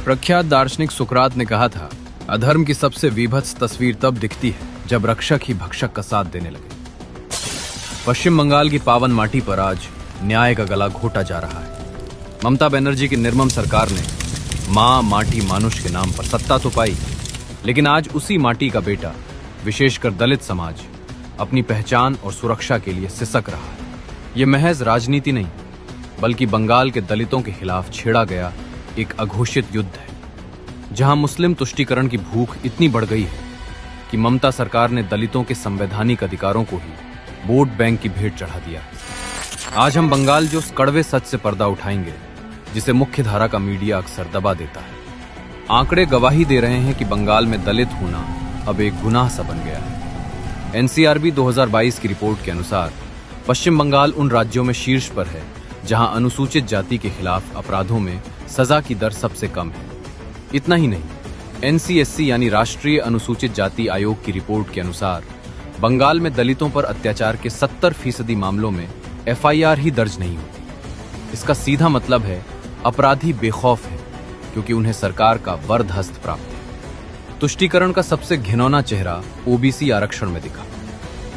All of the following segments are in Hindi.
प्रख्यात दार्शनिक सुकरात ने कहा था, अधर्म की सबसे विभत्स तस्वीर तब दिखती है जब रक्षक ही भक्षक का साथ देने लगे। पश्चिम बंगाल की पावन माटी पर आज न्याय का गला घोटा जा रहा है। ममता बनर्जी की निर्मम सरकार ने मां माटी मानुष के नाम पर सत्ता तो पाई, लेकिन आज उसी माटी का बेटा, विशेषकर दलित समाज, अपनी पहचान और सुरक्षा के लिए सिसक रहा है। यह महज राजनीति नहीं, बल्कि बंगाल के दलितों के खिलाफ छेड़ा गया एक अघोषित युद्ध है, जहां मुस्लिम तुष्टीकरण की भूख इतनी बढ़ गई है कि ममता सरकार ने दलितों के संवैधानिक अधिकारों को ही वोट बैंक की भेंट चढ़ा दिया। आज हम बंगाल जो उस कड़वे सच से पर्दा उठाएंगे जिसे मुख्य धारा का मीडिया अक्सर दबा देता है। आंकड़े गवाही दे रहे हैं कि बंगाल में दलित होना अब एक गुनाह सा बन गया है। एनसीआरबी 2022 की रिपोर्ट के अनुसार पश्चिम बंगाल उन राज्यों में शीर्ष पर है जहां अनुसूचित जाति के खिलाफ अपराधों में सजा की दर सबसे कम है। इतना ही नहीं, एनसीएससी यानी राष्ट्रीय अनुसूचित जाति आयोग की रिपोर्ट के अनुसार बंगाल में दलितों पर अत्याचार के 70% मामलों में एफआईआर ही दर्ज नहीं होती। इसका सीधा मतलब है अपराधी बेखौफ है, क्योंकि उन्हें सरकार का वरद हस्त प्राप्त है। तुष्टीकरण का सबसे घिनौना चेहरा ओबीसी आरक्षण में दिखा।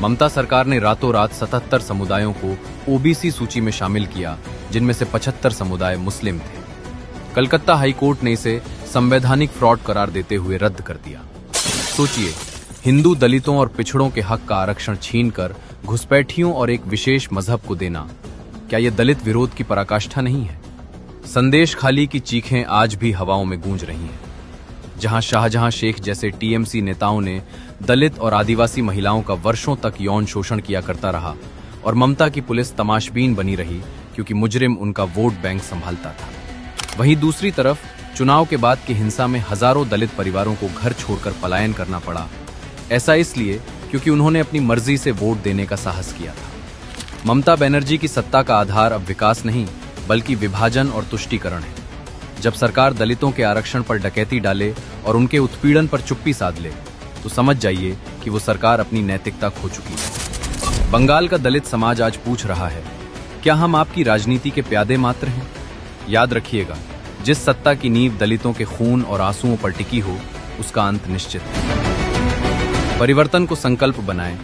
ममता सरकार ने रातों रात 77 समुदायों को ओबीसी सूची में शामिल किया, जिनमें से 75 समुदाय मुस्लिम थे। कलकत्ता हाईकोर्ट ने इसे संवैधानिक फ्रॉड करार देते हुए रद्द कर दिया। सोचिए, हिंदू दलितों और पिछड़ों के हक का आरक्षण छीनकर घुसपैठियों और एक विशेष मजहब को देना, क्या यह दलित विरोध की पराकाष्ठा नहीं है? संदेश खाली की चीखें आज भी हवाओं में गूंज रही हैं। जहां शाहजहां शेख जैसे टीएमसी नेताओं ने दलित और आदिवासी महिलाओं का वर्षों तक यौन शोषण किया करता रहा और ममता की पुलिस तमाशबीन बनी रही क्योंकि मुजरिम उनका वोट बैंक संभालता था, वहीं दूसरी तरफ चुनाव के बाद की हिंसा में हजारों दलित परिवारों को घर छोड़कर पलायन करना पड़ा। ऐसा इसलिए क्योंकि उन्होंने अपनी मर्जी से वोट देने का साहस किया था। ममता बनर्जी की सत्ता का आधार अब विकास नहीं, बल्कि विभाजन और तुष्टीकरण है। जब सरकार दलितों के आरक्षण पर डकैती डाले और उनके उत्पीड़न पर चुप्पी साध ले, तो समझ जाइए कि वो सरकार अपनी नैतिकता खो चुकी है। बंगाल का दलित समाज आज पूछ रहा है, क्या हम आपकी राजनीति के प्यादे मात्र हैं? याद रखिएगा, जिस सत्ता की नींव दलितों के खून और आंसुओं पर टिकी हो, उसका अंत निश्चित है। परिवर्तन को संकल्प बनाएं,